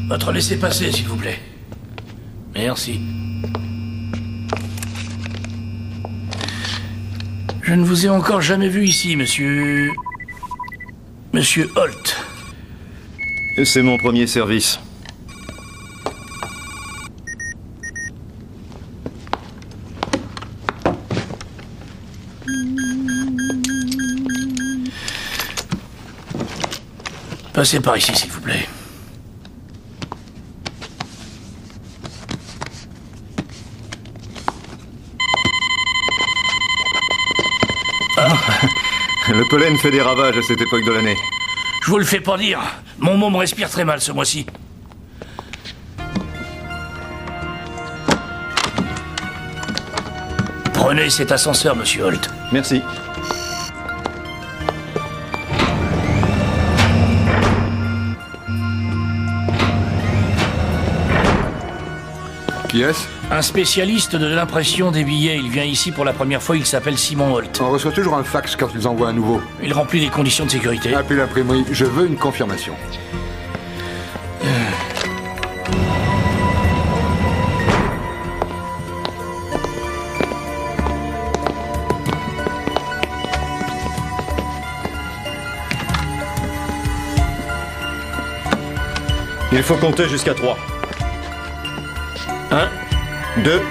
Votre laissez-passer, s'il vous plaît. Merci. Je ne vous ai encore jamais vu ici, monsieur... Monsieur Holt. C'est mon premier service. Passez par ici, s'il vous plaît. Le pollen fait des ravages à cette époque de l'année. Je vous le fais pas dire. Mon môme respire très mal ce mois-ci. Prenez cet ascenseur, monsieur Holt. Merci. Qui est-ce? Un spécialiste de l'impression des billets. Il vient ici pour la première fois. Il s'appelle Simon Holt. On reçoit toujours un fax quand ils envoient un nouveau. Il remplit les conditions de sécurité. Appelez l'imprimerie. Je veux une confirmation. Il faut compter jusqu'à 3. 1, 2,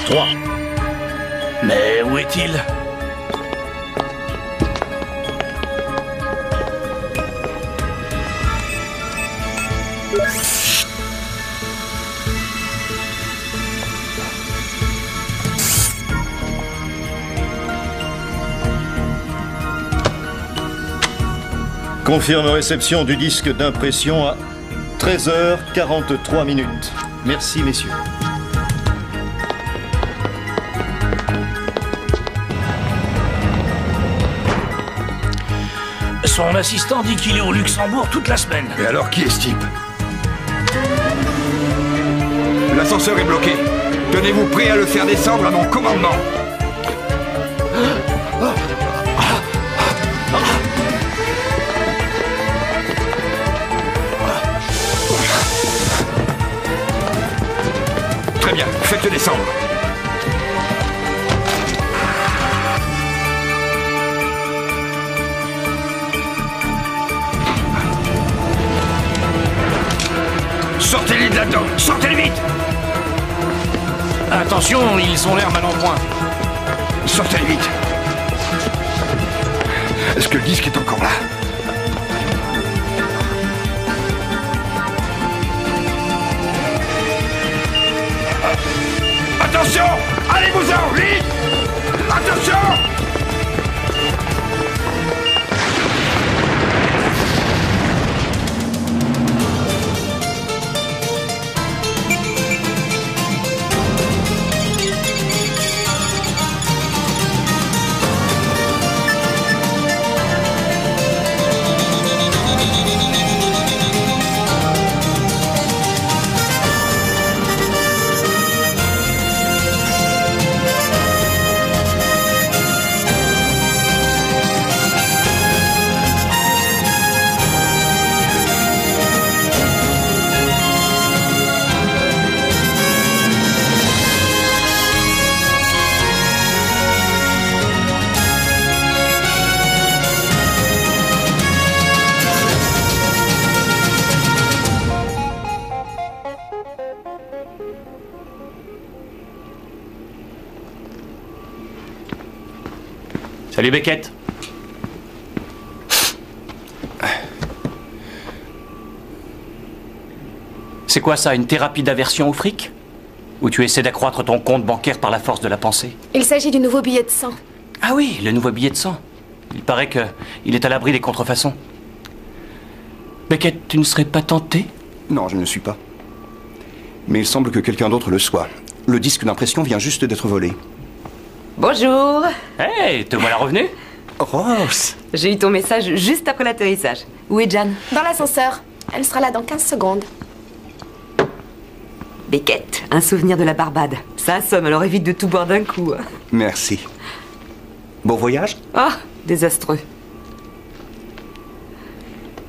3. Mais où est-il? Confirme réception du disque d'impression à 13h43. Merci, messieurs. Son assistant dit qu'il est au Luxembourg toute la semaine. Et alors, qui est ce type? L'ascenseur est bloqué. Tenez-vous prêt à le faire descendre à mon commandement. Très bien, faites-le descendre. Sortez-les de là-dedans! Sortez-les vite! Attention, ils ont l'air mal en point. Sortez-les vite! Est-ce que le disque est encore là? Attention! Allez-vous-en! Vite! Attention! Salut Beckett. C'est quoi ça, une thérapie d'aversion au fric? Ou tu essaies d'accroître ton compte bancaire par la force de la pensée? Il s'agit du nouveau billet de sang. Ah oui, le nouveau billet de sang. Il paraît qu'il est à l'abri des contrefaçons. Beckett, tu ne serais pas tenté? Non, je ne le suis pas. Mais il semble que quelqu'un d'autre le soit. Le disque d'impression vient juste d'être volé. Bonjour. Hey, te voilà revenu? Rose! J'ai eu ton message juste après l'atterrissage. Où est Jan? Dans l'ascenseur. Elle sera là dans 15 secondes. Beckett, un souvenir de la Barbade. Ça assomme, alors évite de tout boire d'un coup. Merci. Bon voyage? Ah, désastreux.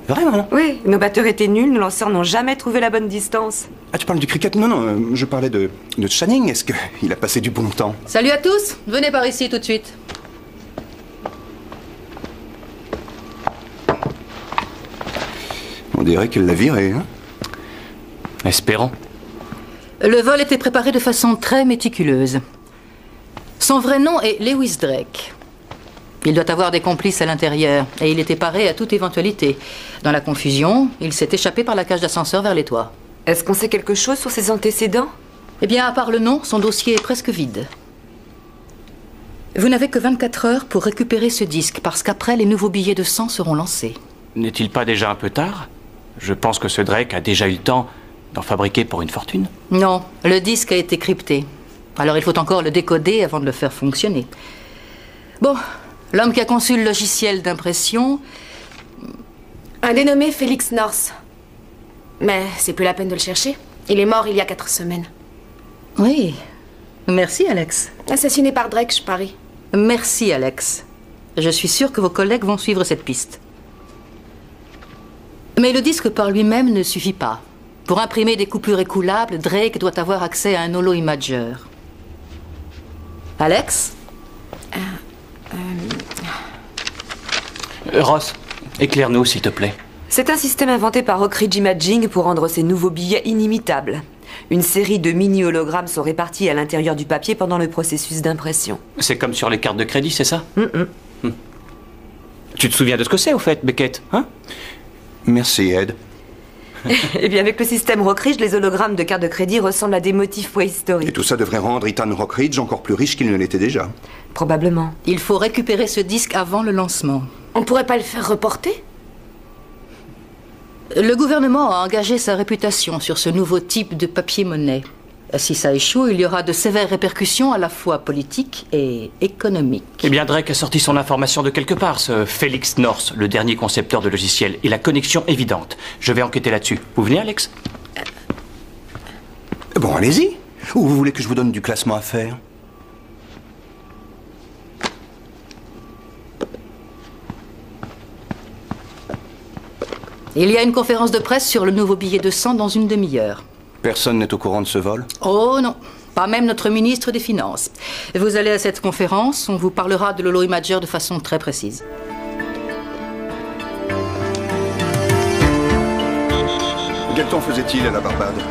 Vraiment? Oui, nos batteurs étaient nuls, nos lanceurs n'ont jamais trouvé la bonne distance. Ah, tu parles du cricket? Non, non, je parlais de Channing. Est-ce qu'il a passé du bon temps? Salut à tous, venez par ici tout de suite. On dirait qu'elle l'a viré, hein? Espérons. Le vol était préparé de façon très méticuleuse. Son vrai nom est Lewis Drake. Il doit avoir des complices à l'intérieur, et il était paré à toute éventualité. Dans la confusion, il s'est échappé par la cage d'ascenseur vers les toits. Est-ce qu'on sait quelque chose sur ses antécédents? Eh bien, à part le nom, son dossier est presque vide. Vous n'avez que 24 heures pour récupérer ce disque, parce qu'après, les nouveaux billets de sang seront lancés. N'est-il pas déjà un peu tard? Je pense que ce Drake a déjà eu le temps d'en fabriquer pour une fortune. Non, le disque a été crypté. Alors il faut encore le décoder avant de le faire fonctionner. Bon, l'homme qui a conçu le logiciel d'impression... Un dénommé Felix North. Mais c'est plus la peine de le chercher. Il est mort il y a 4 semaines. Oui. Merci, Alex. Assassiné par Drake, je parie. Merci, Alex. Je suis sûre que vos collègues vont suivre cette piste. Mais le disque par lui-même ne suffit pas. Pour imprimer des coupures écoulables, Drake doit avoir accès à un holo-imager. Alex? Ross, éclaire-nous, s'il te plaît. C'est un système inventé par Rockridge Imaging pour rendre ces nouveaux billets inimitables. Une série de mini-hologrammes sont répartis à l'intérieur du papier pendant le processus d'impression. C'est comme sur les cartes de crédit, c'est ça? Tu te souviens de ce que c'est, au fait, Beckett, hein? Merci, Ed. Eh bien, avec le système Rockridge, les hologrammes de cartes de crédit ressemblent à des motifs préhistoriques. Et tout ça devrait rendre Ethan Rockridge encore plus riche qu'il ne l'était déjà. Probablement. Il faut récupérer ce disque avant le lancement. On pourrait pas le faire reporter? Le gouvernement a engagé sa réputation sur ce nouveau type de papier-monnaie. Si ça échoue, il y aura de sévères répercussions à la fois politiques et économiques. Eh bien, Drake a sorti son information de quelque part, ce Felix North, le dernier concepteur de logiciel, et la connexion évidente. Je vais enquêter là-dessus. Vous venez, Alex? Bon, allez-y. Ou vous voulez que je vous donne du classement à faire? Il y a une conférence de presse sur le nouveau billet de sang dans une demi-heure. Personne n'est au courant de ce vol? Oh non, pas même notre ministre des Finances. Vous allez à cette conférence, on vous parlera de l'holo-imager de façon très précise. Quel temps faisait-il à la Barbade?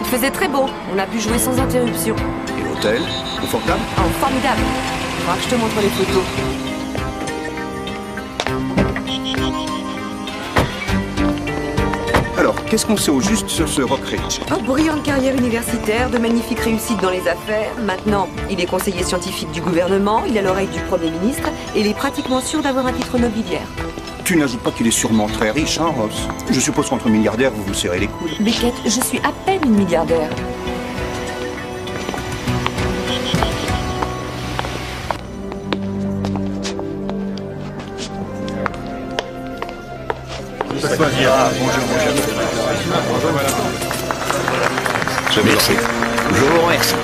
Il faisait très beau, on a pu jouer sans interruption. Et l'hôtel? Confortable? Oh, formidable. Faudra que je te montre les photos. Alors, qu'est-ce qu'on sait au juste sur ce Rockridge? Oh, brillante carrière universitaire, de magnifiques réussites dans les affaires. Maintenant, il est conseiller scientifique du gouvernement, il a l'oreille du Premier ministre, et il est pratiquement sûr d'avoir un titre nobiliaire. Tu n'ajoutes pas qu'il est sûrement très riche, hein, Ross? Je suppose qu'entre milliardaires, vous vous serrez les coudes. Beckett, je suis à peine une milliardaire. Merci. Je vous remercie.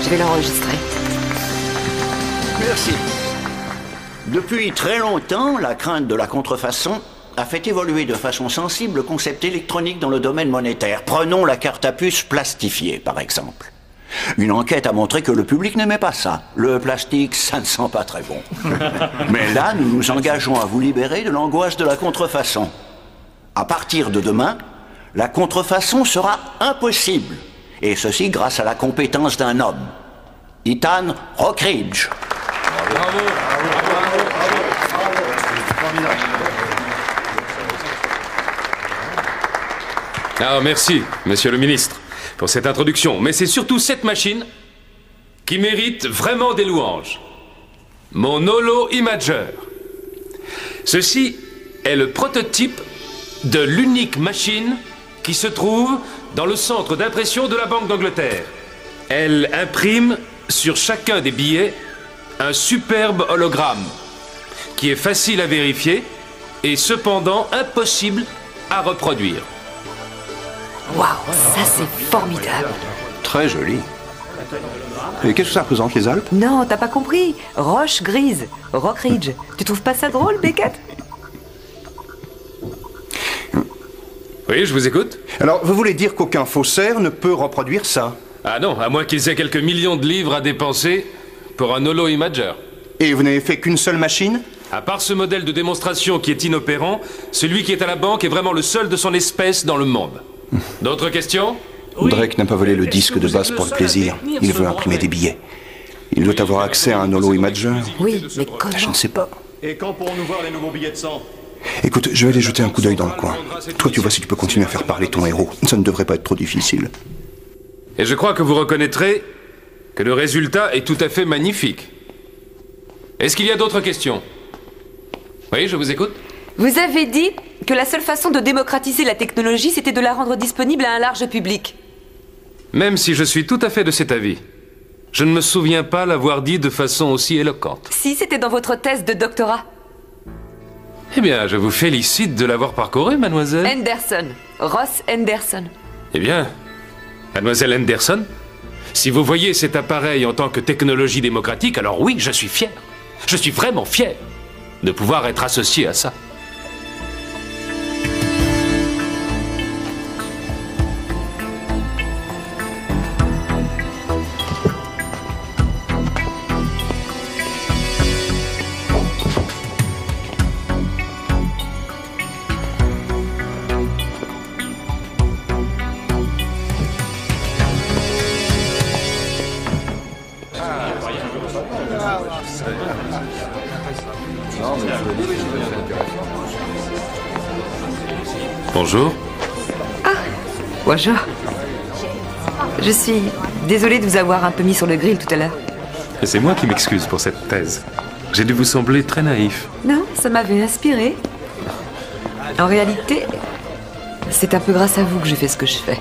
Je vais l'enregistrer. Merci. Depuis très longtemps, la crainte de la contrefaçon a fait évoluer de façon sensible le concept électronique dans le domaine monétaire. Prenons la carte à puce plastifiée, par exemple. Une enquête a montré que le public n'aimait pas ça. Le plastique, ça ne sent pas très bon. Mais là, nous nous engageons à vous libérer de l'angoisse de la contrefaçon. À partir de demain, la contrefaçon sera impossible. Et ceci grâce à la compétence d'un homme. Ethan Rockridge. Bravo. Ah, merci, monsieur le ministre, pour cette introduction. Mais c'est surtout cette machine qui mérite vraiment des louanges. Mon holo-imager. Ceci est le prototype de l'unique machine qui se trouve dans le centre d'impression de la Banque d'Angleterre. Elle imprime sur chacun des billets un superbe hologramme qui est facile à vérifier et cependant impossible à reproduire. Waouh, ça c'est formidable. Très joli. Et qu'est-ce que ça représente, les Alpes? Non, t'as pas compris. Roche grise, Rock Ridge. Tu trouves pas ça drôle, Beckett? Oui, je vous écoute. Alors, vous voulez dire qu'aucun faussaire ne peut reproduire ça? Ah non, à moins qu'ils aient quelques millions de livres à dépenser pour un holo imager. Et vous n'avez fait qu'une seule machine? À part ce modèle de démonstration qui est inopérant, celui qui est à la banque est vraiment le seul de son espèce dans le monde. D'autres questions? Drake n'a pas volé le disque de base pour le plaisir. Il veut imprimer des billets. Il doit avoir accès à un holo imager. Oui, mais comment? Je ne sais pas. Et quand pourrons-nous voir les nouveaux billets de sang? Écoute, je vais aller jeter un coup d'œil dans le coin. Toi, tu vois si tu peux continuer à faire parler ton héros. Ça ne devrait pas être trop difficile. Et je crois que vous reconnaîtrez que le résultat est tout à fait magnifique. Est-ce qu'il y a d'autres questions? Oui, je vous écoute. Vous avez dit que la seule façon de démocratiser la technologie, c'était de la rendre disponible à un large public. Même si je suis tout à fait de cet avis, je ne me souviens pas l'avoir dit de façon aussi éloquente. Si, c'était dans votre thèse de doctorat. Eh bien, je vous félicite de l'avoir parcouru, mademoiselle. Henderson. Ross Henderson. Eh bien, mademoiselle Henderson, si vous voyez cet appareil en tant que technologie démocratique, alors oui, je suis fier. Je suis vraiment fier de pouvoir être associé à ça. Bonjour. Ah, bonjour. Je suis désolée de vous avoir un peu mis sur le grill tout à l'heure. C'est moi qui m'excuse pour cette thèse. J'ai dû vous sembler très naïf. Non, ça m'avait inspiré. En réalité, c'est un peu grâce à vous que je fais ce que je fais.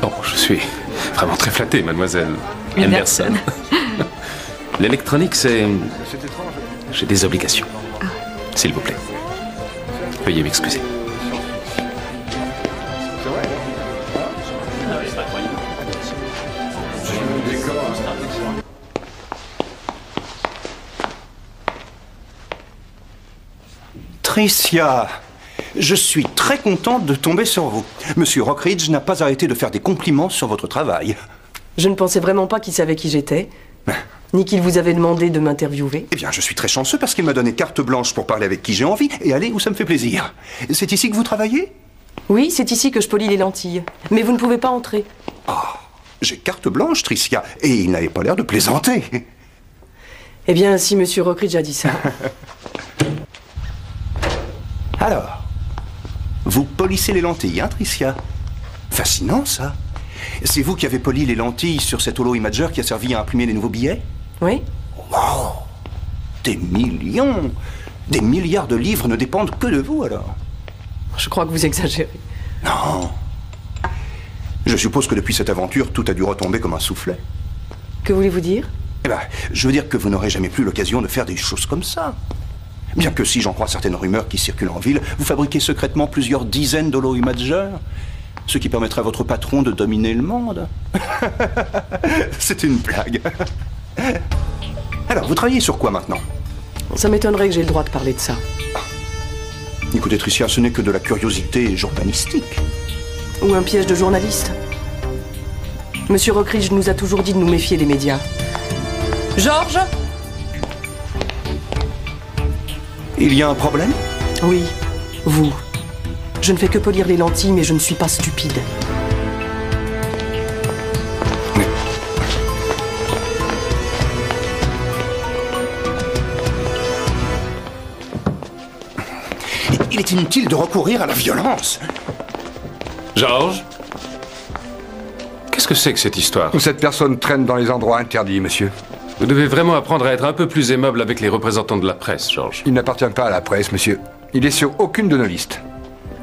Oh, je suis vraiment très flatté, mademoiselle Henderson. L'électronique, c'est... J'ai des obligations. Ah. S'il vous plaît. Veuillez m'excuser. Tricia, je suis très contente de tomber sur vous. Monsieur Rockridge n'a pas arrêté de faire des compliments sur votre travail. Je ne pensais vraiment pas qu'il savait qui j'étais, ni qu'il vous avait demandé de m'interviewer. Eh bien, je suis très chanceux parce qu'il m'a donné carte blanche pour parler avec qui j'ai envie et aller où ça me fait plaisir. C'est ici que vous travaillez? Oui, c'est ici que je polis les lentilles. Mais vous ne pouvez pas entrer. Ah, j'ai carte blanche, Tricia, et il n'avait pas l'air de plaisanter. Eh bien, si Monsieur Rockridge a dit ça. Alors, vous polissez les lentilles, hein, Tricia? Fascinant, ça. C'est vous qui avez poli les lentilles sur cet holo imager qui a servi à imprimer les nouveaux billets? Oui. Wow! Des millions! Des milliards de livres ne dépendent que de vous, alors? Je crois que vous exagérez. Non. Je suppose que depuis cette aventure, tout a dû retomber comme un soufflet. Que voulez-vous dire? Eh ben, je veux dire que vous n'aurez jamais plus l'occasion de faire des choses comme ça. Bien que si j'en crois certaines rumeurs qui circulent en ville, vous fabriquez secrètement plusieurs dizaines d'holo imagers, ce qui permettrait à votre patron de dominer le monde. C'est une blague. Alors, vous travaillez sur quoi maintenant? Ça m'étonnerait que j'ai le droit de parler de ça. Écoutez, Tricia, ce n'est que de la curiosité journalistique. Ou un piège de journaliste. Monsieur Rockridge nous a toujours dit de nous méfier des médias. Georges? Il y a un problème? Oui, vous. Je ne fais que polir les lentilles, mais je ne suis pas stupide. Il est inutile de recourir à la violence. Georges? Qu'est-ce que c'est que cette histoire? Cette personne traîne dans les endroits interdits, monsieur. Vous devez vraiment apprendre à être un peu plus aimable avec les représentants de la presse, Georges. Il n'appartient pas à la presse, monsieur. Il est sur aucune de nos listes.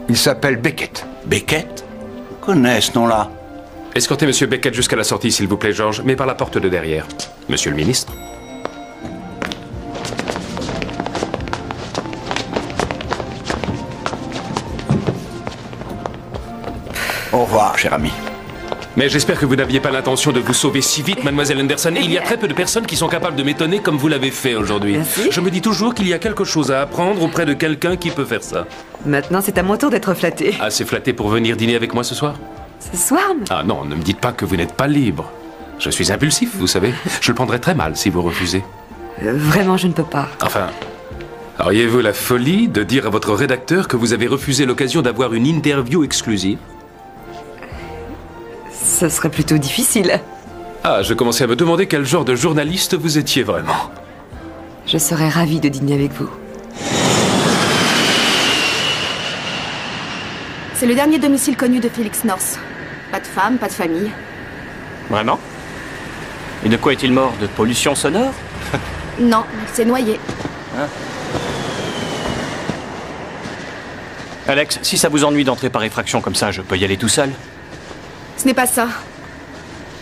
Il s'appelle Beckett. Beckett? Je connais ce nom-là. Escortez Monsieur Beckett jusqu'à la sortie, s'il vous plaît, Georges, mais par la porte de derrière. Monsieur le ministre? Au revoir, cher ami. Mais j'espère que vous n'aviez pas l'intention de vous sauver si vite, mademoiselle Anderson. Il y a très peu de personnes qui sont capables de m'étonner comme vous l'avez fait aujourd'hui. Je me dis toujours qu'il y a quelque chose à apprendre auprès de quelqu'un qui peut faire ça. Maintenant, c'est à mon tour d'être flatté. Assez flatté pour venir dîner avec moi ce soir? Ce soir? Ah non, ne me dites pas que vous n'êtes pas libre. Je suis impulsif, vous savez. Je le prendrais très mal si vous refusez. Vraiment, je ne peux pas. Enfin, auriez-vous la folie de dire à votre rédacteur que vous avez refusé l'occasion d'avoir une interview exclusive? Ce serait plutôt difficile. Ah, je commençais à me demander quel genre de journaliste vous étiez vraiment. Je serais ravie de dîner avec vous. C'est le dernier domicile connu de Felix North. Pas de femme, pas de famille. Vraiment? Et de quoi est-il mort? De pollution sonore? Non, il s'est noyé. Hein? Alex, si ça vous ennuie d'entrer par effraction comme ça, je peux y aller tout seul? Ce n'est pas ça.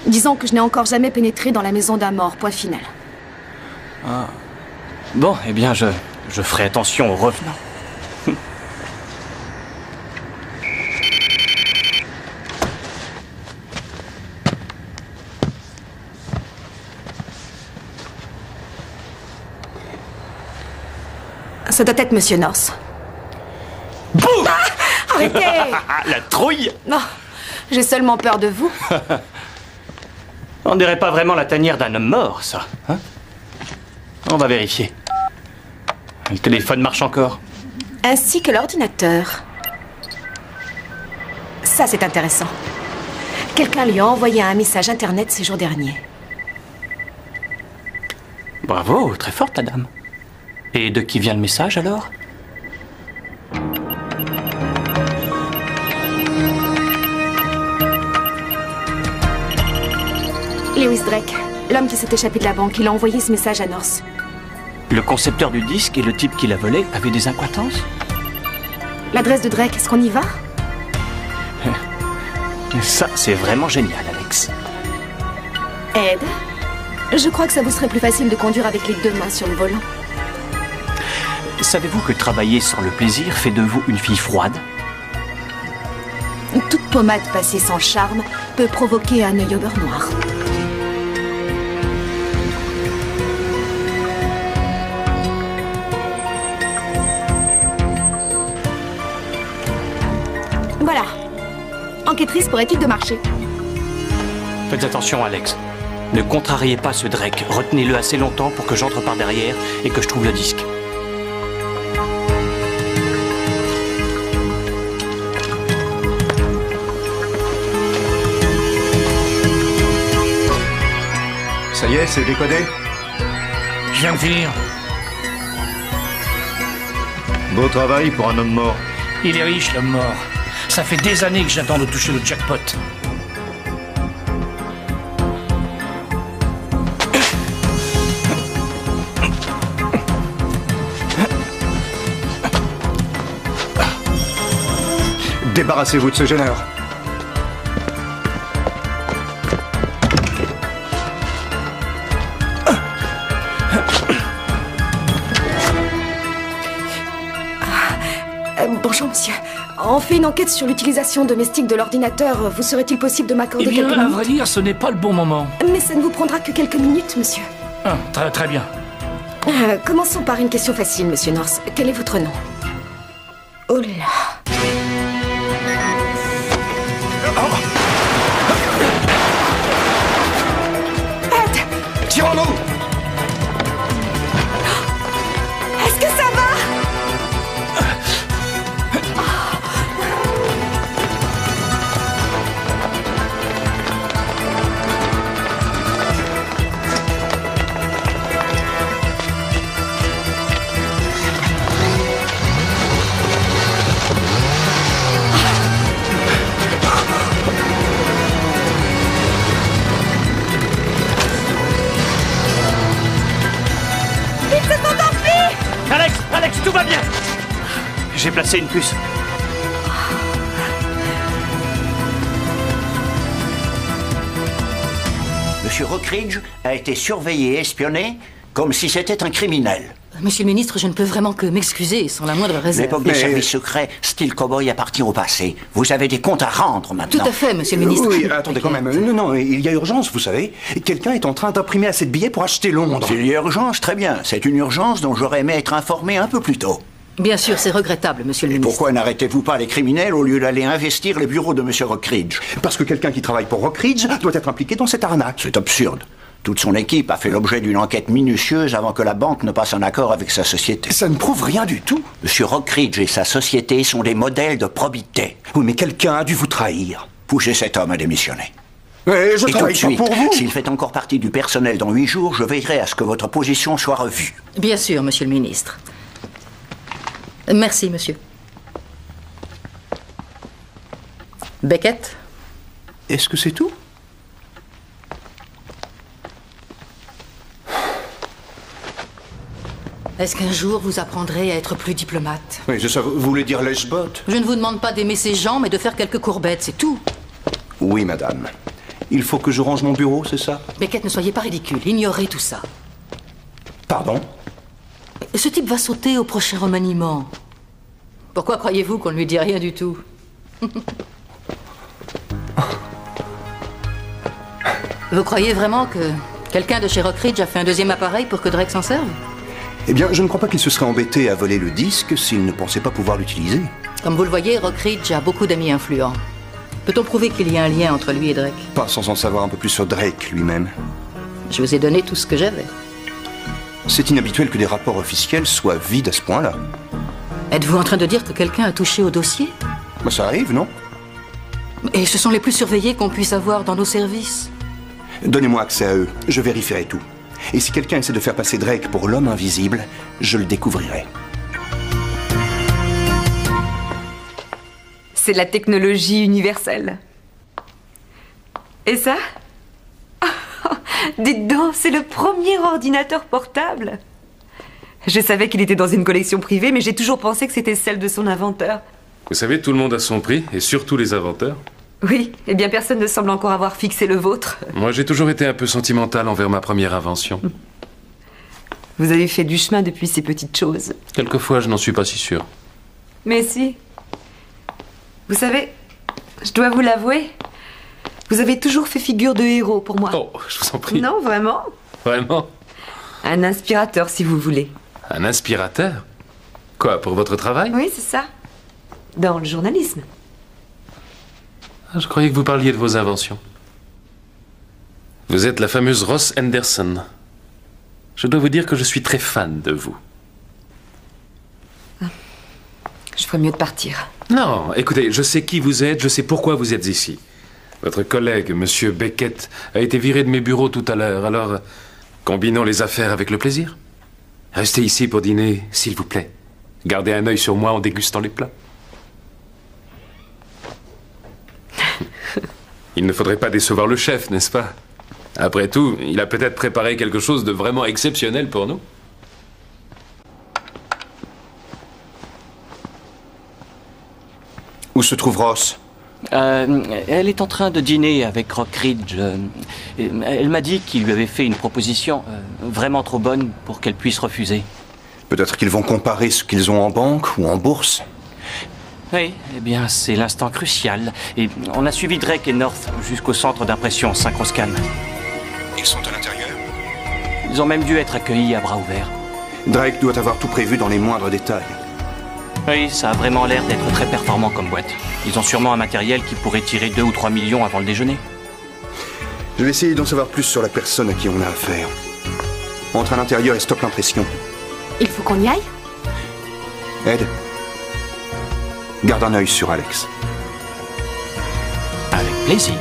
Disons que je n'ai encore jamais pénétré dans la maison d'un mort, point final. Ah. Bon, eh bien, je ferai attention aux revenants. Ça doit être Monsieur North. Boum! Ah, arrêtez! La trouille! Non, j'ai seulement peur de vous. On dirait pas vraiment la tanière d'un homme mort, ça. Hein? On va vérifier. Le téléphone marche encore. Ainsi que l'ordinateur. Ça, c'est intéressant. Quelqu'un lui a envoyé un message internet ces jours derniers. Bravo, très forte, la dame. Et de qui vient le message, alors? Lewis Drake, l'homme qui s'est échappé de la banque, il a envoyé ce message à North. Le concepteur du disque et le type qui l'a volé avaient des incohérences? L'adresse de Drake, est-ce qu'on y va? Ça, c'est vraiment génial, Alex. Ed, je crois que ça vous serait plus facile de conduire avec les deux mains sur le volant. Savez-vous que travailler sans le plaisir fait de vous une fille froide? Toute pommade passée sans charme peut provoquer un œil au beurre noir. Voilà. Enquêtrice pour études de marché. Faites attention, Alex. Ne contrariez pas ce Drake. Retenez-le assez longtemps pour que j'entre par derrière et que je trouve le disque. Ça y est, c'est décodé? Je viens de finir. Beau travail pour un homme mort. Il est riche, l'homme mort. Ça fait des années que j'attends de toucher le jackpot. Débarrassez-vous de ce gêneur. Bonjour, monsieur. On fait une enquête sur l'utilisation domestique de l'ordinateur. Vous serait-il possible de m'accorder Eh bien, quelques à minutes? vrai dire, ce n'est pas le bon moment. Mais ça ne vous prendra que quelques minutes, monsieur. Ah, très bien. Commençons par une question facile, monsieur North. Quel est votre nom? Oh là. Ed! Tirons-nous! Est-ce que ça va? Ils se sont enfuis! Alex, tout va bien! J'ai placé une puce. Monsieur Rockridge a été surveillé et espionné comme si c'était un criminel. Monsieur le ministre, je ne peux vraiment que m'excuser sans la moindre réserve. L'époque des services secrets, style cow-boy, appartient au passé. Vous avez des comptes à rendre maintenant. Tout à fait, monsieur le ministre. Oui, attendez quand même. Non, il y a urgence, vous savez. Quelqu'un est en train d'imprimer assez de billets pour acheter Londres. S'il y a urgence, très bien. C'est une urgence dont j'aurais aimé être informé un peu plus tôt. Bien sûr, c'est regrettable, monsieur le ministre. Pourquoi n'arrêtez-vous pas les criminels au lieu d'aller investir les bureaux de monsieur Rockridge? Parce que quelqu'un qui travaille pour Rockridge doit être impliqué dans cette arnaque. C'est absurde. Toute son équipe a fait l'objet d'une enquête minutieuse avant que la banque ne passe un accord avec sa société. Ça ne prouve rien du tout. Monsieur Rockridge et sa société sont des modèles de probité. Oui, mais quelqu'un a dû vous trahir. Poussez cet homme à démissionner. Mais je et travaille tout de pas suite, pour vous. s'il fait encore partie du personnel dans 8 jours, je veillerai à ce que votre position soit revue. Bien sûr, monsieur le ministre. Merci, monsieur. Beckett? Est-ce que c'est tout? Est-ce qu'un jour vous apprendrez à être plus diplomate? Oui, c'est ça. Vous voulez dire lèche-bot? Je ne vous demande pas d'aimer ces gens, mais de faire quelques courbettes, c'est tout. Oui, madame. Il faut que je range mon bureau, c'est ça? Beckett, ne soyez pas ridicule. Ignorez tout ça. Pardon? Ce type va sauter au prochain remaniement. Pourquoi croyez-vous qu'on ne lui dit rien du tout? Vous croyez vraiment que quelqu'un de chez Rockridge a fait un deuxième appareil pour que Drake s'en serve? Eh bien, je ne crois pas qu'il se serait embêté à voler le disque s'il ne pensait pas pouvoir l'utiliser. Comme vous le voyez, Rockridge a beaucoup d'amis influents. Peut-on prouver qu'il y a un lien entre lui et Drake? Pas sans en savoir un peu plus sur Drake lui-même. Je vous ai donné tout ce que j'avais. C'est inhabituel que des rapports officiels soient vides à ce point-là. Êtes-vous en train de dire que quelqu'un a touché au dossier? Bah, ça arrive, non? Et ce sont les plus surveillés qu'on puisse avoir dans nos services. Donnez-moi accès à eux, je vérifierai tout. Et si quelqu'un essaie de faire passer Drake pour l'homme invisible, je le découvrirai. C'est la technologie universelle. Et ça? Dites donc, c'est le premier ordinateur portable. Je savais qu'il était dans une collection privée, mais j'ai toujours pensé que c'était celle de son inventeur. Vous savez, tout le monde a son prix, et surtout les inventeurs. Oui, eh bien personne ne semble encore avoir fixé le vôtre. Moi, j'ai toujours été un peu sentimental envers ma première invention. Vous avez fait du chemin depuis ces petites choses. Quelquefois, je n'en suis pas si sûr. Mais si. Vous savez, je dois vous l'avouer, vous avez toujours fait figure de héros pour moi. Oh, je vous en prie. Non, vraiment? Vraiment? Un inspirateur, si vous voulez. Un inspirateur? Quoi, pour votre travail? Oui, c'est ça. Dans le journalisme. Ah, je croyais que vous parliez de vos inventions. Vous êtes la fameuse Ross Anderson. Je dois vous dire que je suis très fan de vous. Je ferais mieux de partir. Non, écoutez, je sais qui vous êtes, je sais pourquoi vous êtes ici. Votre collègue, Monsieur Beckett, a été viré de mes bureaux tout à l'heure, alors combinons les affaires avec le plaisir. Restez ici pour dîner, s'il vous plaît. Gardez un œil sur moi en dégustant les plats. Il ne faudrait pas décevoir le chef, n'est-ce pas? Après tout, il a peut-être préparé quelque chose de vraiment exceptionnel pour nous. Où se trouve Ross? Elle est en train de dîner avec Rockridge. Elle m'a dit qu'il lui avait fait une proposition vraiment trop bonne pour qu'elle puisse refuser. Peut-être qu'ils vont comparer ce qu'ils ont en banque ou en bourse. Oui, eh bien, c'est l'instant crucial. Et on a suivi Drake et North jusqu'au centre d'impression Synchroscan. Ils sont à l'intérieur? Ils ont même dû être accueillis à bras ouverts. Drake doit avoir tout prévu dans les moindres détails. Oui, ça a vraiment l'air d'être très performant comme boîte. Ils ont sûrement un matériel qui pourrait tirer 2 ou 3 millions avant le déjeuner. Je vais essayer d'en savoir plus sur la personne à qui on a affaire. Entre à l'intérieur et stoppe l'impression. Il faut qu'on y aille? Ed, garde un œil sur Alex. Avec plaisir.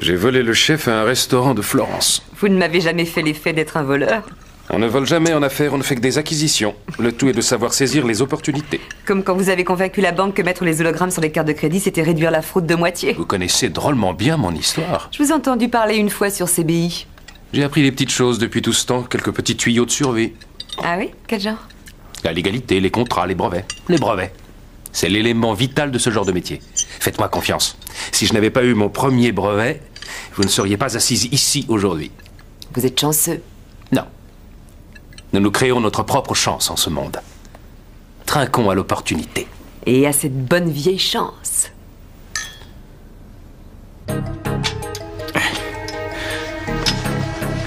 J'ai volé le chef à un restaurant de Florence. Vous ne m'avez jamais fait l'effet d'être un voleur. On ne vole jamais en affaires, on ne fait que des acquisitions. Le tout est de savoir saisir les opportunités. Comme quand vous avez convaincu la banque que mettre les hologrammes sur les cartes de crédit, c'était réduire la fraude de moitié. Vous connaissez drôlement bien mon histoire. Je vous ai entendu parler une fois sur CBI. J'ai appris des petites choses depuis tout ce temps, quelques petits tuyaux de survie. Ah oui? Quel genre? La légalité, les contrats, les brevets. Les brevets. C'est l'élément vital de ce genre de métier. Faites-moi confiance. Si je n'avais pas eu mon premier brevet, vous ne seriez pas assise ici aujourd'hui. Vous êtes chanceux. Non. Nous créons notre propre chance en ce monde. Trinquons à l'opportunité. Et à cette bonne vieille chance.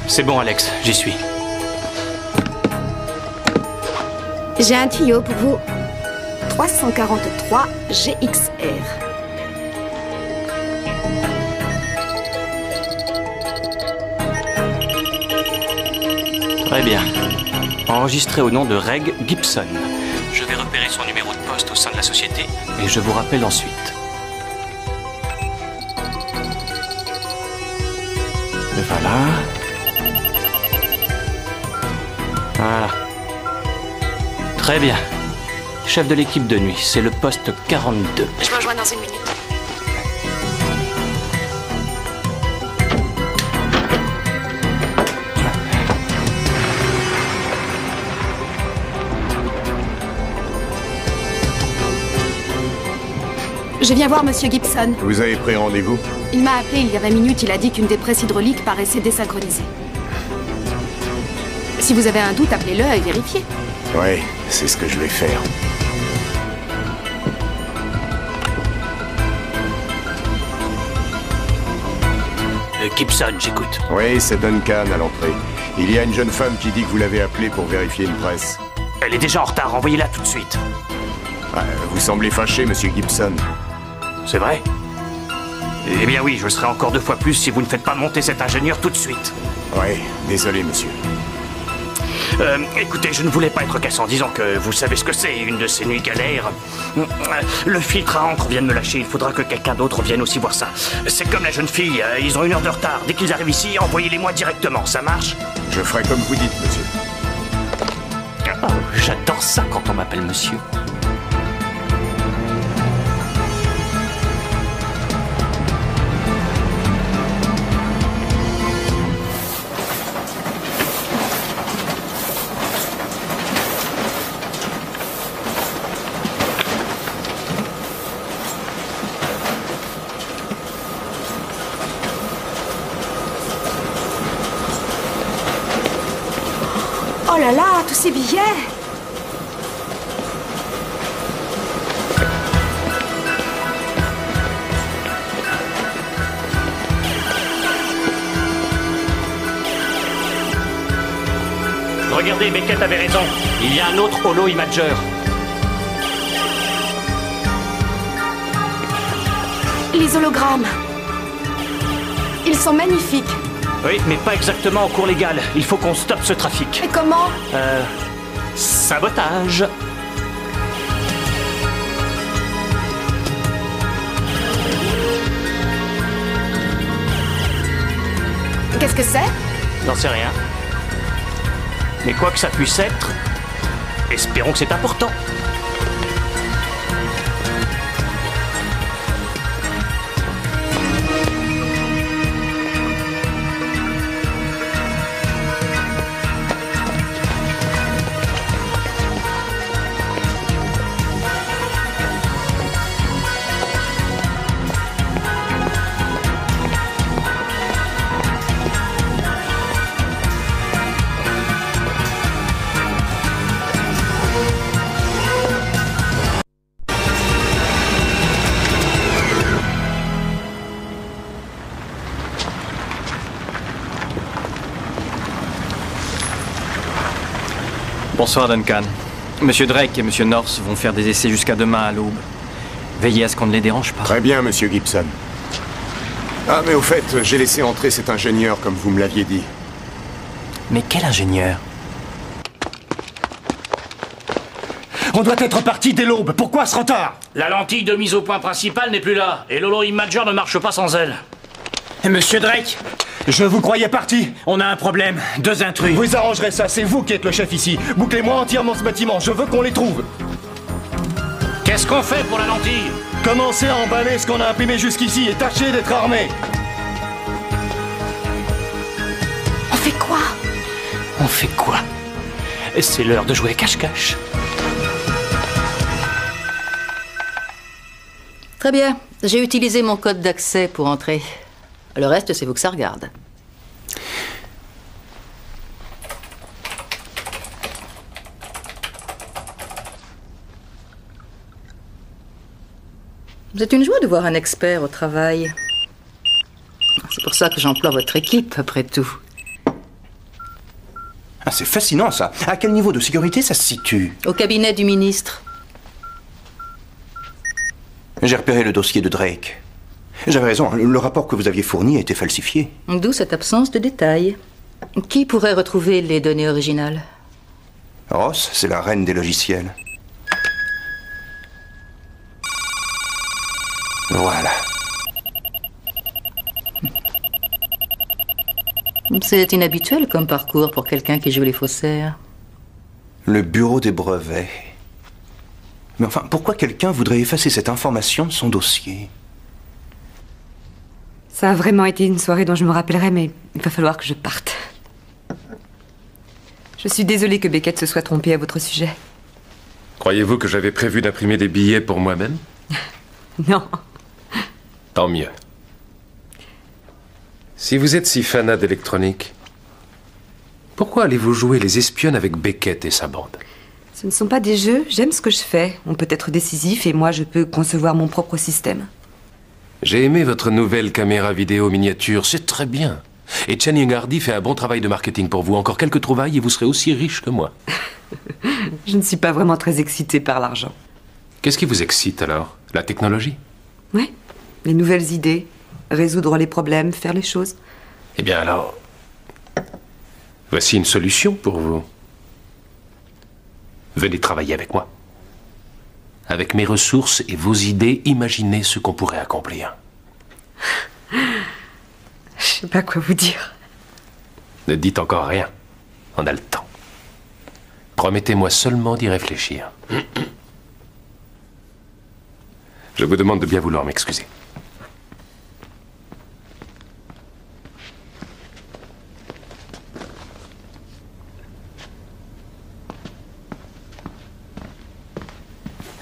C'est bon, Alex, j'y suis. J'ai un tuyau pour vous. 343 GXR. Très bien. Enregistré au nom de Reg Gibson. Je vais repérer son numéro de poste au sein de la société et je vous rappelle ensuite. Voilà. Voilà. Très bien. Chef de l'équipe de nuit, c'est le poste 42. Je vous rejoins dans une minute. Je viens voir Monsieur Gibson. Vous avez pris rendez-vous? Il m'a appelé il y a 20 minutes, il a dit qu'une des presses hydrauliques paraissait désynchronisée. Si vous avez un doute, appelez-le et vérifiez. Ouais, c'est ce que je vais faire. Gibson, j'écoute. Oui, c'est Duncan à l'entrée. Il y a une jeune femme qui dit que vous l'avez appelée pour vérifier une presse. Elle est déjà en retard, envoyez-la tout de suite. Vous semblez fâché, Monsieur Gibson. C'est vrai? Eh bien oui, je le serai encore 2 fois plus si vous ne faites pas monter cet ingénieur tout de suite. Ouais, désolé, monsieur. Écoutez, je ne voulais pas être cassant. Disons que vous savez ce que c'est, une de ces nuits galères. Le filtre à encre vient de me lâcher. Il faudra que quelqu'un d'autre vienne aussi voir ça. C'est comme la jeune fille, ils ont 1 heure de retard. Dès qu'ils arrivent ici, envoyez-les-moi directement. Ça marche? Je ferai comme vous dites, monsieur. Oh, j'adore ça quand on m'appelle monsieur. Oh là là, tous ces billets! Regardez, Beckett avait raison. Il y a un autre holo imager. Les hologrammes. Ils sont magnifiques. Oui, mais pas exactement en cours légal. Il faut qu'on stoppe ce trafic. Et comment? Sabotage. Qu'est-ce que c'est? J'en sais rien. Mais quoi que ça puisse être, espérons que c'est important. Bonsoir Duncan. Monsieur Drake et Monsieur North vont faire des essais jusqu'à demain à l'aube. Veillez à ce qu'on ne les dérange pas. Très bien, Monsieur Gibson. Ah, mais au fait, j'ai laissé entrer cet ingénieur comme vous me l'aviez dit. Mais quel ingénieur? On doit être parti dès l'aube. Pourquoi ce retard? La lentille de mise au point principale n'est plus là. Et l'holo imager ne marche pas sans elle. Monsieur Drake, je vous croyais parti. On a un problème. 2 intrus. Vous arrangerez ça, c'est vous qui êtes le chef ici. Bouclez-moi entièrement ce bâtiment, je veux qu'on les trouve. Qu'est-ce qu'on fait pour la lentille? Commencez à emballer ce qu'on a imprimé jusqu'ici et tâchez d'être armés. On fait quoi? On fait quoi? C'est l'heure de jouer cache-cache. Très bien. J'ai utilisé mon code d'accès pour entrer. Le reste, c'est vous que ça regarde. C'est une joie de voir un expert au travail. C'est pour ça que j'emploie votre équipe, après tout. Ah, c'est fascinant, ça. À quel niveau de sécurité ça se situe? Au cabinet du ministre. J'ai repéré le dossier de Drake. J'avais raison, le rapport que vous aviez fourni a été falsifié. D'où cette absence de détails. Qui pourrait retrouver les données originales? Ross, c'est la reine des logiciels. Voilà. C'est inhabituel comme parcours pour quelqu'un qui joue les faussaires. Le bureau des brevets. Mais enfin, pourquoi quelqu'un voudrait effacer cette information de son dossier? Ça a vraiment été une soirée dont je me rappellerai, mais il va falloir que je parte. Je suis désolée que Beckett se soit trompé à votre sujet. Croyez-vous que j'avais prévu d'imprimer des billets pour moi-même? Non. Tant mieux. Si vous êtes si fanat d'électronique, pourquoi allez-vous jouer les espionnes avec Beckett et sa bande? Ce ne sont pas des jeux, j'aime ce que je fais. On peut être décisif et moi je peux concevoir mon propre système. J'ai aimé votre nouvelle caméra vidéo miniature, c'est très bien. Et Channing Hardy fait un bon travail de marketing pour vous. Encore quelques trouvailles et vous serez aussi riche que moi. Je ne suis pas vraiment très excitée par l'argent. Qu'est-ce qui vous excite alors? La technologie? Oui, les nouvelles idées, résoudre les problèmes, faire les choses. Eh bien alors, voici une solution pour vous. Venez travailler avec moi. Avec mes ressources et vos idées, imaginez ce qu'on pourrait accomplir. Je sais pas quoi vous dire. Ne dites encore rien. On a le temps. Promettez-moi seulement d'y réfléchir. Je vous demande de bien vouloir m'excuser.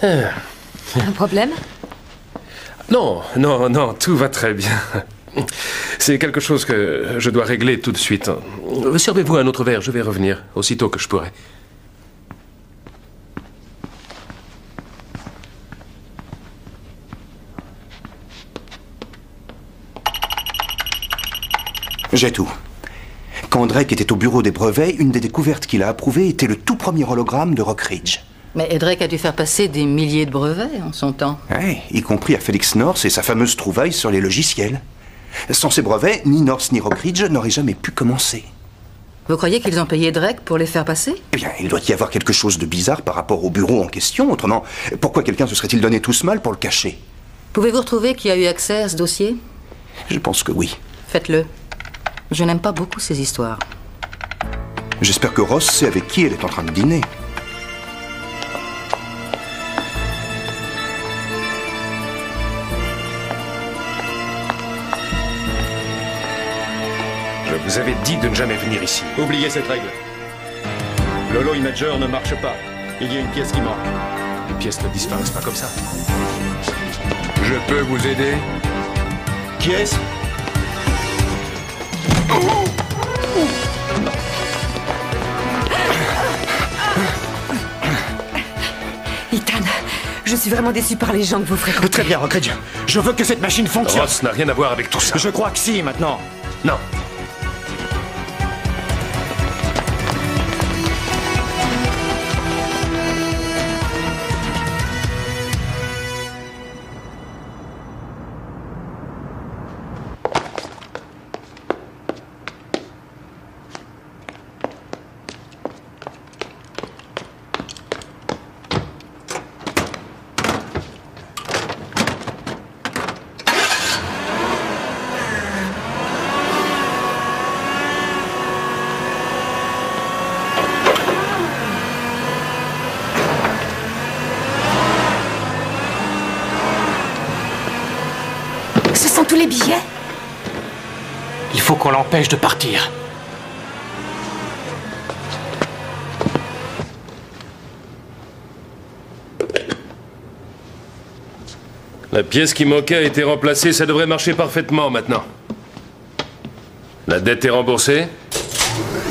Un problème? Non, non, non, tout va très bien. C'est quelque chose que je dois régler tout de suite. Servez-vous un autre verre, je vais revenir, aussitôt que je pourrai. J'ai tout. Quand Drake était au bureau des brevets, une des découvertes qu'il a approuvées était le tout premier hologramme de Rockridge. Mais Drake a dû faire passer des milliers de brevets en son temps. Oui, y compris à Felix North et sa fameuse trouvaille sur les logiciels. Sans ces brevets, ni North ni Rockridge n'auraient jamais pu commencer. Vous croyez qu'ils ont payé Drake pour les faire passer? Eh bien, il doit y avoir quelque chose de bizarre par rapport au bureau en question. Autrement, pourquoi quelqu'un se serait-il donné tout ce mal pour le cacher? Pouvez-vous retrouver qui a eu accès à ce dossier? Je pense que oui. Faites-le. Je n'aime pas beaucoup ces histoires. J'espère que Ross sait avec qui elle est en train de dîner. Je vous avais dit de ne jamais venir ici. Oubliez cette règle. L'Holo Imager ne marche pas. Il y a une pièce qui manque. Les pièces ne disparaissent pas comme ça. Je peux vous aider? Qui est-ce? Ethan, je suis vraiment déçu par les gens que vous fréquentez. Très bien, Rockridge. Je veux que cette machine fonctionne. Ross n'a rien à voir avec tout ça. Je crois que si, maintenant. Non. Ce sont tous les billets? Il faut qu'on l'empêche de partir. La pièce qui manquait a été remplacée, ça devrait marcher parfaitement maintenant. La dette est remboursée?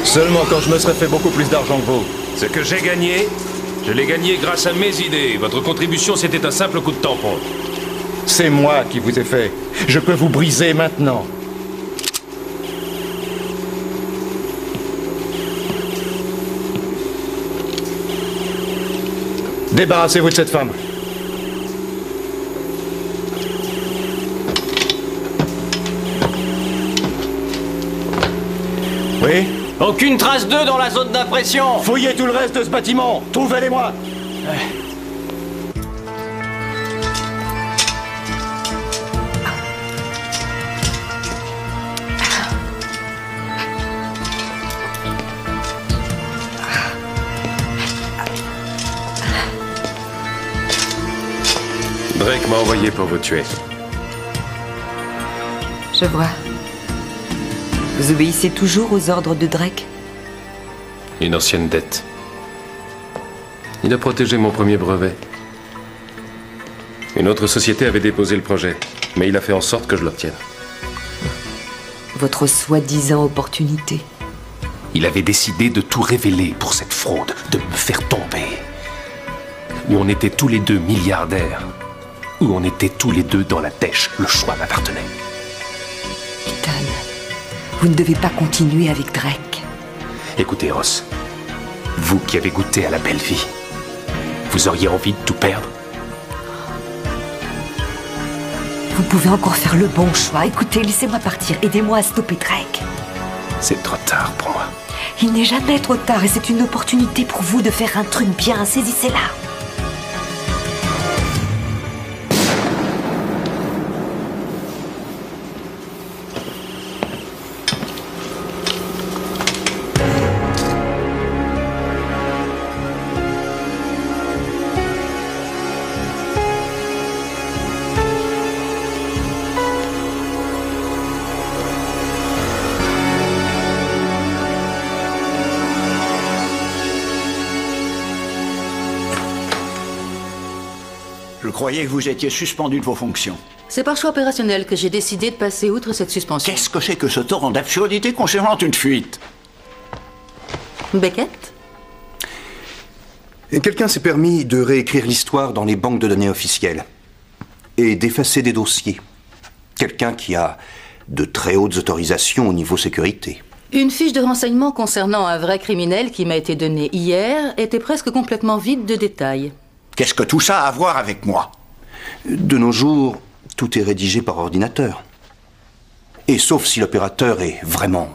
Seulement quand je me serais fait beaucoup plus d'argent que vous. Ce que j'ai gagné, je l'ai gagné grâce à mes idées. Votre contribution, c'était un simple coup de tampon. C'est moi qui vous ai fait. Je peux vous briser maintenant. Débarrassez-vous de cette femme. Oui? Aucune trace d'eux dans la zone d'impression. Fouillez tout le reste de ce bâtiment. Trouvez-les-moi. Drake m'a envoyé pour vous tuer. Je vois. Vous obéissez toujours aux ordres de Drake? Une ancienne dette. Il a protégé mon premier brevet. Une autre société avait déposé le projet, mais il a fait en sorte que je l'obtienne. Votre soi-disant opportunité. Il avait décidé de tout révéler pour cette fraude, de me faire tomber. Où on était tous les deux milliardaires, où on était tous les deux dans la dèche, le choix m'appartenait. Ethan, vous ne devez pas continuer avec Drake. Écoutez, Ross, vous qui avez goûté à la belle vie, vous auriez envie de tout perdre? Vous pouvez encore faire le bon choix. Écoutez, laissez-moi partir. Aidez-moi à stopper Drake. C'est trop tard pour moi. Il n'est jamais trop tard et c'est une opportunité pour vous de faire un truc bien. Saisissez-la. Je croyais que vous étiez suspendu de vos fonctions. C'est par choix opérationnel que j'ai décidé de passer outre cette suspension. Qu'est-ce que c'est que ce torrent d'absurdité concernant une fuite? Beckett? Et quelqu'un s'est permis de réécrire l'histoire dans les banques de données officielles et d'effacer des dossiers. Quelqu'un qui a de très hautes autorisations au niveau sécurité. Une fiche de renseignement concernant un vrai criminel qui m'a été donnée hier était presque complètement vide de détails. Qu'est-ce que tout ça a à voir avec moi? De nos jours, tout est rédigé par ordinateur. Et sauf si l'opérateur est vraiment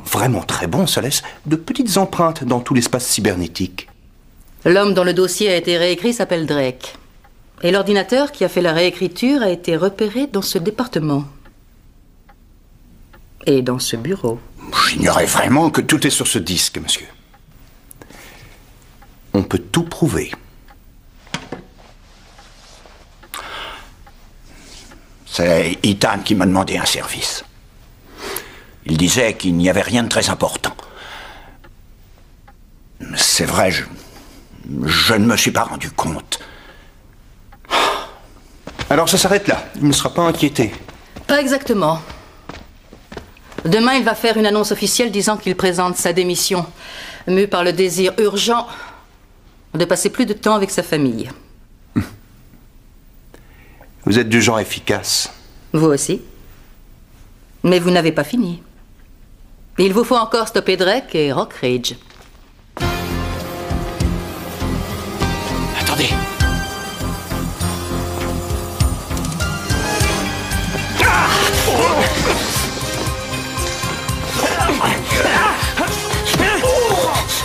très bon, ça laisse de petites empreintes dans tout l'espace cybernétique. L'homme dont le dossier a été réécrit s'appelle Drake. Et l'ordinateur qui a fait la réécriture a été repéré dans ce département. Et dans ce bureau. J'ignorais vraiment que tout est sur ce disque, monsieur. On peut tout prouver. C'est Ethan qui m'a demandé un service. Il disait qu'il n'y avait rien de très important. C'est vrai, je ne me suis pas rendu compte. Alors ça s'arrête là. Il ne sera pas inquiété. Pas exactement. Demain, il va faire une annonce officielle disant qu'il présente sa démission, mu par le désir urgent de passer plus de temps avec sa famille. Vous êtes du genre efficace. Vous aussi. Mais vous n'avez pas fini. Il vous faut encore stopper Drake et Rockridge. Attendez.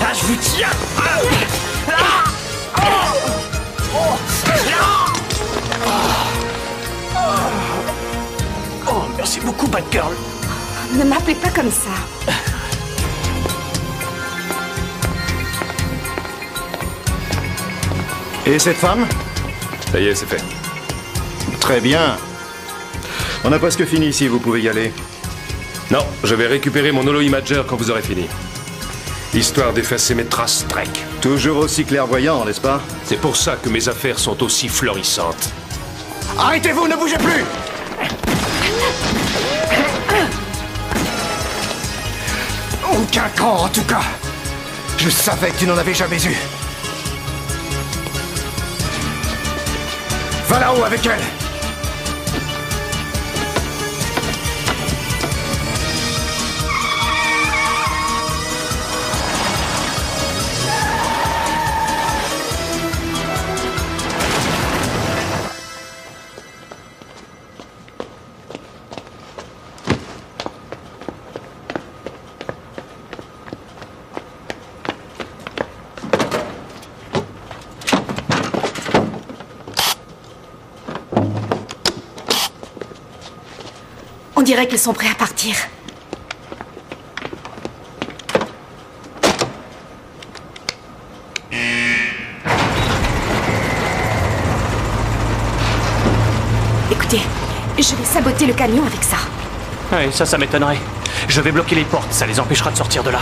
Ah, je vous tiens. Oh, merci beaucoup, Batgirl. Ne m'appelez pas comme ça. Et cette femme? Ça y est, c'est fait. Très bien. On a presque fini ici, vous pouvez y aller. Non, je vais récupérer mon holo-imager quand vous aurez fini. Histoire d'effacer mes traces, Drake. Toujours aussi clairvoyant, n'est-ce pas? C'est pour ça que mes affaires sont aussi florissantes. Arrêtez-vous, ne bougez plus! Aucun camp, en tout cas. Je savais que tu n'en avais jamais eu. Va là-haut avec elle. On dirait qu'ils sont prêts à partir. Écoutez, je vais saboter le camion avec ça. Ouais, ça m'étonnerait. Je vais bloquer les portes, ça les empêchera de sortir de là.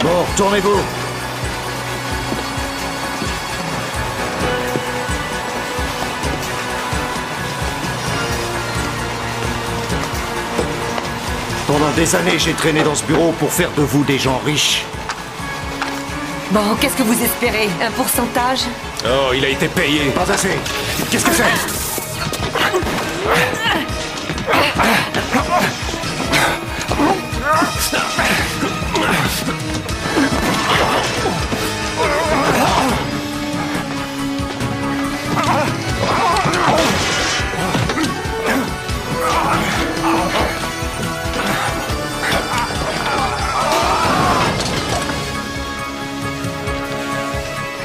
Bon, retournez-vous. Pendant des années, j'ai traîné dans ce bureau pour faire de vous des gens riches. Bon, qu'est-ce que vous espérez? Un pourcentage? Oh, il a été payé. Pas assez. Qu'est-ce que c'est?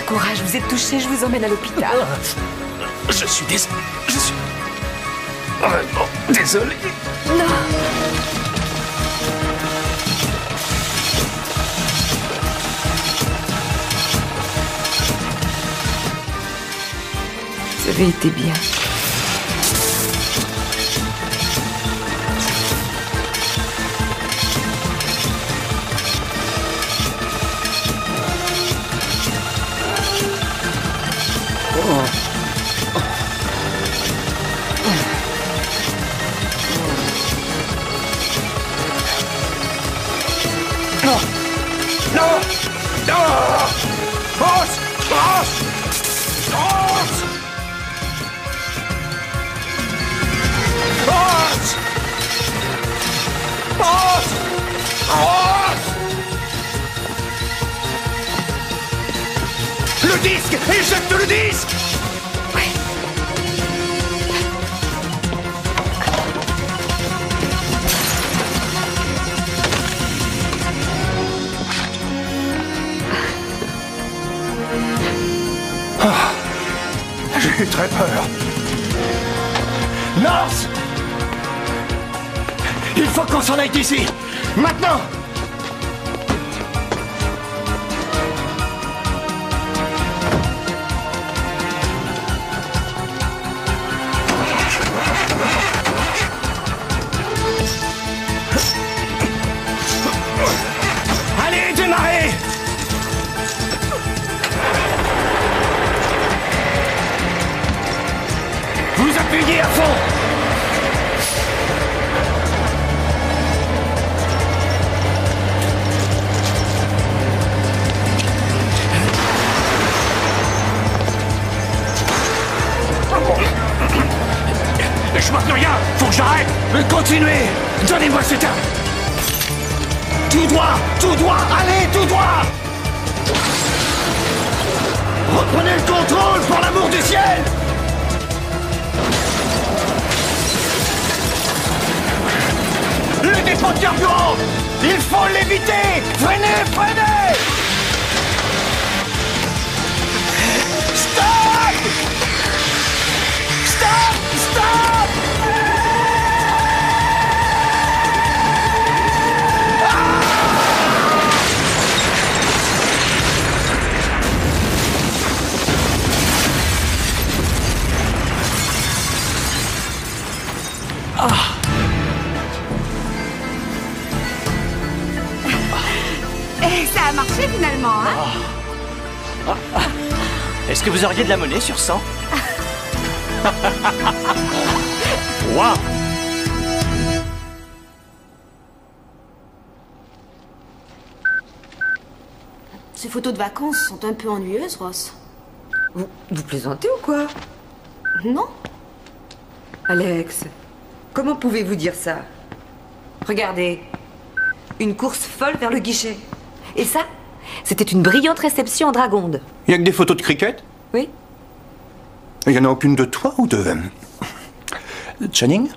Courage, vous êtes touché, je vous emmène à l'hôpital. Je suis désolé. Je suis vraiment désolé. Non. Vous avez été bien. Non! Non! Non! Ross! Ross! Ross! Ross! Ross! Ross! Le disque! Éjecte le disque! J'ai eu très peur. North! Il faut qu'on s'en aille d'ici! Maintenant! Allez, démarrez! Vous appuyez à fond! Je vois plus rien! Faut que j'arrête! Continuez! Donnez-moi cette arme! Tout droit! Tout droit! Allez, tout droit! Reprenez le contrôle, pour l'amour du ciel! Le dépôt de carburant! Il faut l'éviter! Freinez! Freinez! Est-ce que vous auriez de la monnaie sur 100? Waouh! Ces photos de vacances sont un peu ennuyeuses, Ross. Vous plaisantez ou quoi? Non. Alex, comment pouvez-vous dire ça? Regardez, une course folle vers le guichet. Et ça, c'était une brillante réception en dragonde. Il n'y a que des photos de cricket? Oui. Il n'y en a aucune de toi ou de Channing?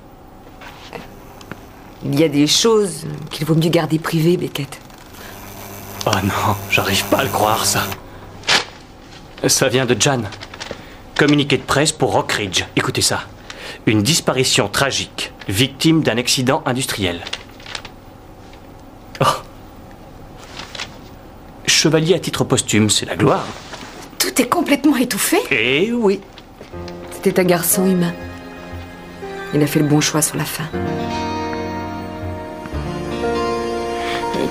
Il y a des choses qu'il vaut mieux garder privées, Beckett. Oh non, j'arrive pas à le croire, ça. Ça vient de Jan. Communiqué de presse pour Rockridge. Écoutez ça. Une disparition tragique, victime d'un accident industriel. Oh. Chevalier à titre posthume, c'est la gloire. Tout est complètement étouffé. Eh oui. C'était un garçon humain. Il a fait le bon choix sur la fin.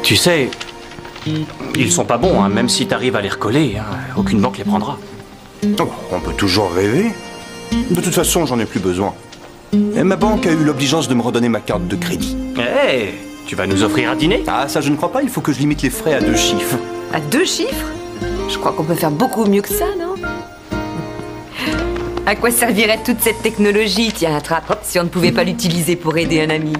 Tu sais, ils sont pas bons, hein, même si t'arrives à les recoller, hein, aucune banque les prendra. Oh, on peut toujours rêver. De toute façon, j'en ai plus besoin. Et ma banque a eu l'obligeance de me redonner ma carte de crédit. Eh, tu vas nous offrir un dîner? Ah, ça je ne crois pas, il faut que je limite les frais à 2 chiffres. À 2 chiffres? Je crois qu'on peut faire beaucoup mieux que ça, non? À quoi servirait toute cette technologie, tiens, attrape, si on ne pouvait pas l'utiliser pour aider un ami?